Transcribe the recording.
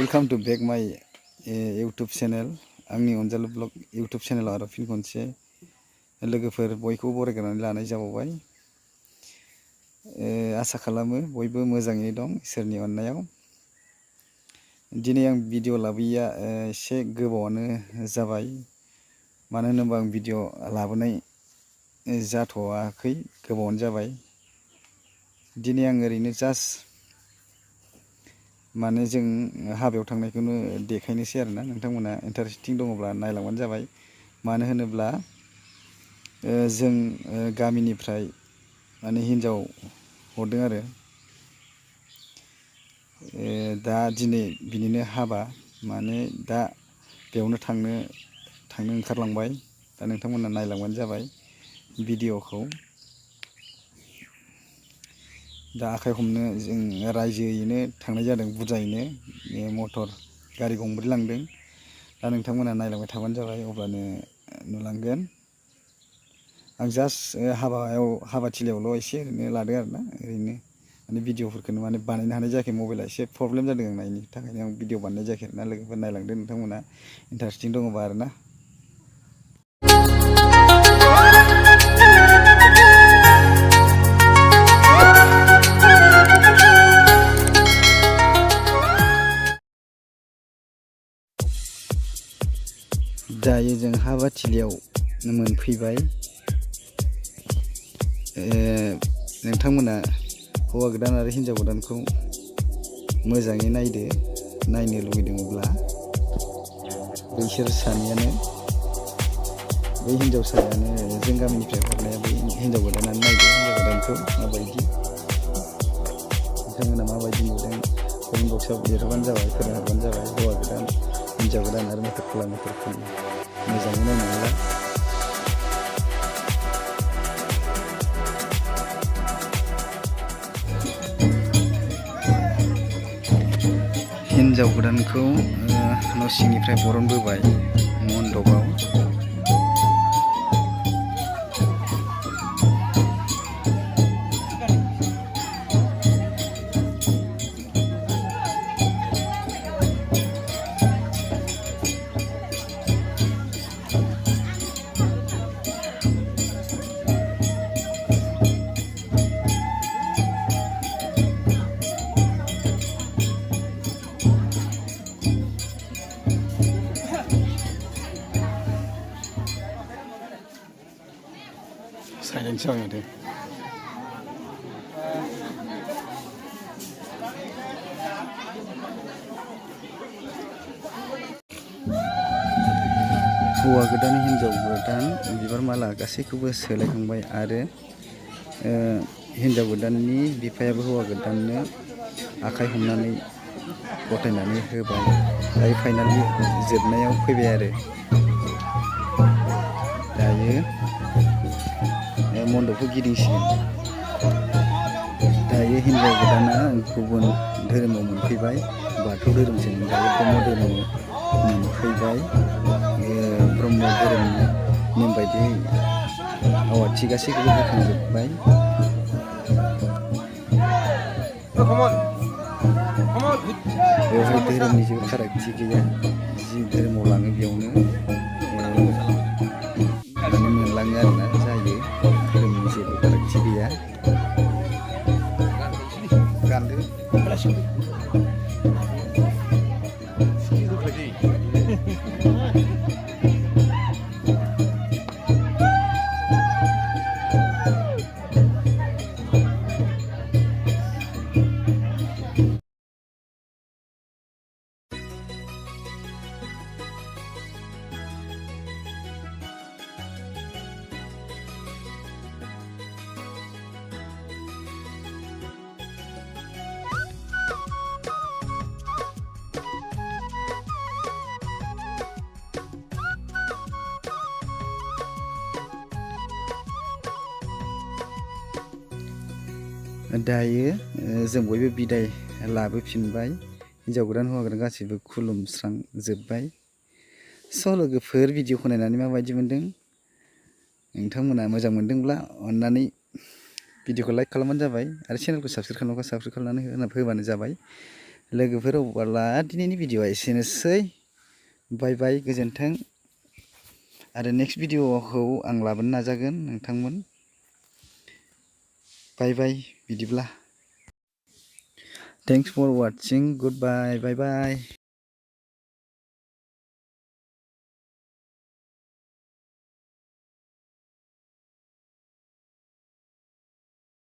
Welcome to back माय YouTube channel आंनि अनजालु blog YouTube channel आरो फिन खनसे लोगोफोर बयखौबो बरायग्रोनानै लानाय जाबावबाय। आसा खालामो बयबो मोजाङै दं इसोरनि अननायाव। दिनै आं भिडिअ लाबोयैया एसे गोबावानो जाबाय, मानो होनोबा आं भिडिअ लाबोनाय जाथ'वाखै, गोबावानो जाबाय। दिनै आं ओरैनो जास्ट माने जों हाबायाव थांनायखौनो देखायनोसै आरोना, नोंथांमोना इन्टारेस्टिं दङब्ला नायलांबानो जाबाय। मानो होनोब्ला जों गामिनिफ्राय माने हिन्जाव हरदों आरो दा दिनै बिनिनो हाबा, माने दा बेयावनो थांनो ओंखारलांबाय। दा नोंथांमोना नायलांबानो जाबाय भिडिअखौ। दा आखाइ हमनो जों रायजोयैनो थांनाय जादों, बुरजायैनो मटर गारि गंब्रै लांदों। दा नोंथांमोना नायलांबाय थाबानो जाबाय, अब्लानो नुलांगोन। आं जास्ट हाबाथिलियावल' एसे ओरैनो लादों आरोना, ओरैनो माने भिडिअफोरखौनो माने बानायनो हानाय जायाखै। मबाइला एसे प्रब्लेम जादों आंना, बेनि थाखायनो आं भिडिअ बानायनाय जायाखै आरोना। लोगोफोर नायलांदो नोंथांमोना इन्टारेस्टिं दङबा आरोना। दायो जों हाबाथिलियाव मोनफैबाय। नोंथांमोना हौवा गोदान आरो हिन्जाव गोदानखौ मोजाङै नायदो, नायनो लुबैदोंब्ला। बैसोर सानैयानो, बै हिन्जावसायानो, जों गामिनिफ्राय हरनाया बै हिन्जाव गोदानानो। नायदो हिन्जाव गोदानखौ माबायदि, नोंथांमोना माबायदि नुदों कमेन्ट बक्सआव लिरबानो जाबाय, फोरमायहरबानो जाबाय। हौवा गोदान हिन्जाव गोदान आरो मेथर खालामनायफोरखौ मोजाङै नायनानै ला। हिन्जाव गोदानखौ न' सिंनिफ्राय बरनबोबाय मन्दपआव। साइलेन्ट जाबाय माथो। हौवा गोदान हिन्जाव गोदान बिबार माला गासैखौबो सोलायखांबाय, आरो हिन्जाव गोदाननि बिफायाबो हौवा गोदाननो आखाइ हमनानै गथायनानै होबाय। दायो फाइनालि जोबनायाव फैबाय आरो दायो मन्दपखौ गिदिंसिगोन। दायो हिन्जाव गोदाना गुबुन धोरोमाव मोनफैबाय, बाथौ धोरोमजों। दायो ब्रह्म धोरोमाव मोनफैबाय। ब्रह्म धोरोमनि नेम बायदियै आवाथि गासैखौबो होखांजोब्बाय। बेवहाय धोरोमनि जेबो फारागथि गैया, जि धोरोमाव लाङो बेयावनो माने मोनलाङो आरोना, जायो। धोरोमनि जेबो फारागथि गैया। गान्दो दायो जों बयबो बिदाय लाबोफिनबाय। हिन्जाव गोदान हौवा गोदान गासैबो खुलुमस्रांजोब्बाय। स' लोगोफोर, भिडिअखौ नायनानै माबायदि मोनदों? नोंथांमोना मोजां मोनदोंब्ला अननानै भिडिअखौ लाइक खालामबानो जाबाय, आरो चेनेलखौ साबस्क्राइब खालामनांगौ साबस्क्राइब खालामनानै होबानो जाबाय। लोगोफोर अब्ला दिनैनि भिडिअआ एसेनोसै। बाय बाय, गोजोन्थों। आरो नेक्स्ट भिडिअखौ आं लाबोनो नाजागोन नोंथांमोन। बाय बाय बिदिब्ला। थेंक्स फर वाचिं, गुड बाय, बाय बाय।